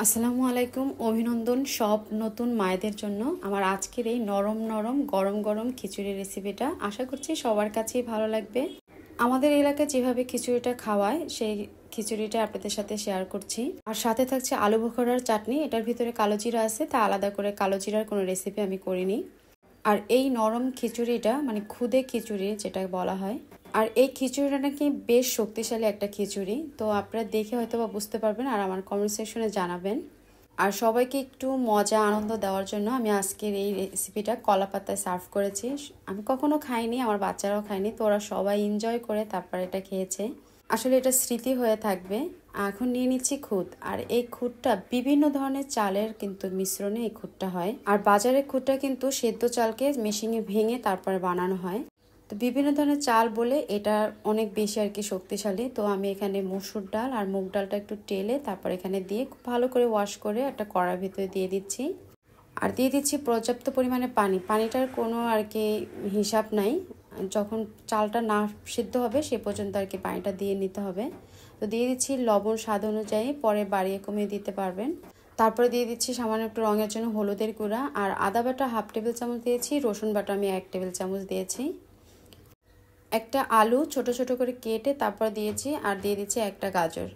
আসসালামু আলাইকুম। অভিনন্দন সব নতুন মায়েদের জন্য আমার আজকের এই নরম নরম গরম গরম খিচুড়ি রেসিপিটা আশা করছি সবার কাছেই ভালো লাগবে। আমাদের এলাকায় যেভাবে খিচুড়িটা খাওয়ায় সেই খিচুড়িটা আপনাদের সাথে শেয়ার করছি। আর সাথে থাকছে আলু বোখরার চাটনি। এটার ভিতরে কালো জিরা আছে, তা আলাদা করে কালো জিরার কোনো রেসিপি আমি করিনি। আর এই নরম খিচুড়িটা মানে খুদে খিচুড়ি যেটা বলা হয়, আর এই খিচুড়িটা নাকি বেশ শক্তিশালী একটা খিচুড়ি। তো আপনারা দেখে হয়তো বা বুঝতে পারবেন আর আমার কমেন্ট সেকশনে জানাবেন। আর সবাইকে একটু মজা আনন্দ দেওয়ার জন্য আমি আজকের এই রেসিপিটা কলা পাতায় সার্ভ করেছি। আমি কখনো খাইনি, আমার বাচ্চারাও খায়নি, তো ওরা সবাই এনজয় করে তারপর এটা খেয়েছে। আসলে এটা স্মৃতি হয়ে থাকবে। এখন নিয়ে নিচ্ছি খুদ। আর এই খুদটা বিভিন্ন ধরনের চালের কিন্তু মিশ্রণে এই খুদটা হয়। আর বাজারের খুদটা কিন্তু সেদ্ধ চালকে মেশিনে ভেঙে তারপরে বানানো হয়। তো বিভিন্ন ধরনের চাল বলে এটা অনেক বেশি আর কি শক্তিশালী। তো আমি এখানে মসুর ডাল আর মুগ ডালটা একটু টেলে তারপর এখানে দিয়ে খুব ভালো করে ওয়াশ করে একটা কড়ার ভিতরে দিয়ে দিচ্ছি। আর দিয়ে দিচ্ছি পর্যাপ্ত পরিমাণে পানি। পানিটার কোনো আর কি হিসাব নাই, যখন চালটা না সিদ্ধ হবে সে পর্যন্ত আর কি পানিটা দিয়ে নিতে হবে। তো দিয়ে দিচ্ছি লবণ স্বাদ অনুযায়ী, পরে বাড়িয়ে কমিয়ে দিতে পারবেন। তারপরে দিয়ে দিচ্ছি সামান্য একটু রঙের জন্য হলুদের গুঁড়া, আর আদা বাটা 1/2 টেবিল চামচ দিয়েছি, রসুন বাটা আমি 1 টেবিল চামচ দিয়েছি। একটা আলু ছোট ছোট করে কেটে তারপর দিয়েছি, আর দিয়ে দিচ্ছি একটা গাজর।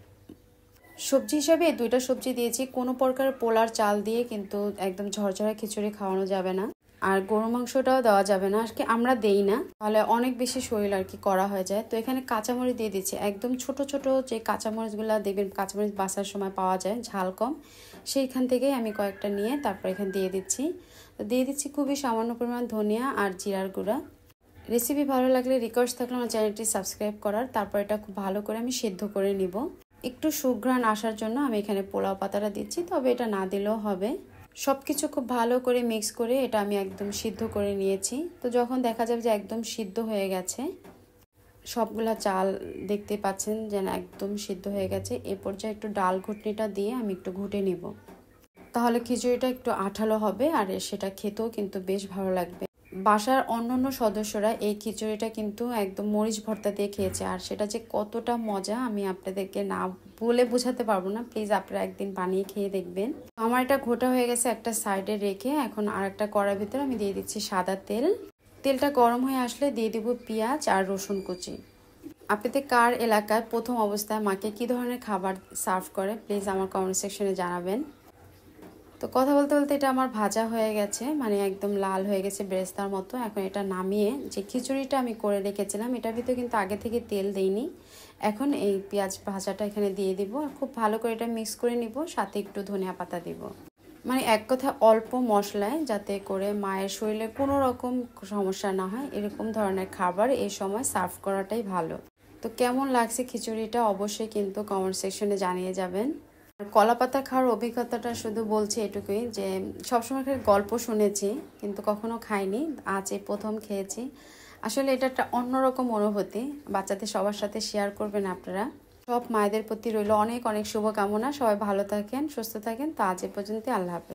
সবজি হিসাবে 2টা সবজি দিয়েছি। কোনো প্রকার পোলার চাল দিয়ে কিন্তু একদম ঝরঝরা খিচুড়ি খাওয়ানো যাবে না, আর গরু মাংসটাও দেওয়া যাবে না আর কি, আমরা দেই না, তাহলে অনেক বেশি শরীর আর কি করা হয়ে যায়। তো এখানে কাঁচামরিচ দিয়ে দিচ্ছি, একদম ছোট ছোট যে কাঁচামরিচগুলো দেখবেন কাঁচামরিচ বাসার সময় পাওয়া যায় ঝাল কম, সেইখান থেকেই আমি কয়েকটা নিয়ে তারপর এখানে দিয়ে দিচ্ছি। তো দিয়ে দিচ্ছি খুবই সামান্য পরিমাণ ধনিয়া আর জিরার গুঁড়া। রেসিপি ভালো লাগলে রিকোয়েস্ট থাকলে আমার চ্যানেলটি সাবস্ক্রাইব করার। তারপর এটা খুব ভালো করে আমি সেদ্ধ করে নিব। একটু সুঘ্রাণ আসার জন্য আমি এখানে পোলাও পাতাটা দিচ্ছি, তবে এটা না দিলেও হবে। সব কিছু খুব ভালো করে মিক্স করে এটা আমি একদম সিদ্ধ করে নিয়েছি। তো যখন দেখা যাবে যে একদম সিদ্ধ হয়ে গেছে, সবগুলা চাল দেখতে পাচ্ছেন যেন একদম সিদ্ধ হয়ে গেছে, এ পর্যায়ে একটু ডাল ঘুটনিটা দিয়ে আমি একটু ঘুটে নিব। তাহলে খিচুড়িটা একটু আঠালো হবে আর সেটা খেতেও কিন্তু বেশ ভালো লাগবে। বাসার অন্যান্য সদস্যরা এই খিচুড়িটা কিন্তু একদম মরিচ ভর্তা দিয়ে খেয়েছে, আর সেটা যে কতটা মজা আমি আপনাদেরকে না বলে বোঝাতে পারবো না। প্লিজ আপনারা একদিন বানিয়ে খেয়ে দেখবেন। আমার এটা ঘোটা হয়ে গেছে, একটা সাইডে রেখে এখন আর একটা কড়ার ভিতরে আমি দিয়ে দিচ্ছি সাদা তেল। তেলটা গরম হয়ে আসলে দিয়ে দিব পেঁয়াজ আর রসুন কুচি। আপনাদের কার এলাকায় প্রথম অবস্থায় মাকে কী ধরনের খাবার সার্ভ করে প্লিজ আমার কমেন্ট সেকশনে জানাবেন। তো কথা বলতে বলতে এটা আমার ভাজা হয়ে গেছে, মানে একদম লাল হয়ে গেছে বেরেস্তার মতো। এখন এটা নামিয়ে যে খিচুড়িটা আমি করে রেখেছিলাম এটার ভিতরে কিন্তু আগে থেকে তেল দেইনি, এখন এই পেঁয়াজ ভাজাটা এখানে দিয়ে দিব আর খুব ভালো করে এটা মিক্স করে নিব, সাথে একটু ধনিয়া পাতা দিব। মানে এক কথা অল্প মশলায়, যাতে করে মায়ের শরীরে কোনো রকম সমস্যা না হয় এরকম ধরনের খাবার এই সময় সার্ভ করাটাই ভালো। তো কেমন লাগছে খিচুড়িটা অবশ্যই কিন্তু কমেন্ট সেকশনে জানিয়ে যাবেন। আর কলা পাতা খাওয়ার অভিজ্ঞতাটা শুধু বলছি এটুকুই যে সবসময় গল্প শুনেছি কিন্তু কখনো খাইনি, আজ এই প্রথম খেয়েছি। আসলে এটা একটা অন্যরকম অনুভূতি, বাচ্চাদের সবার সাথে শেয়ার করবেন আপনারা। সব মায়েদের প্রতি রইল অনেক অনেক শুভকামনা। সবাই ভালো থাকেন, সুস্থ থাকেন। তো আজ এ পর্যন্ত, আল্লাহ হাফেজ।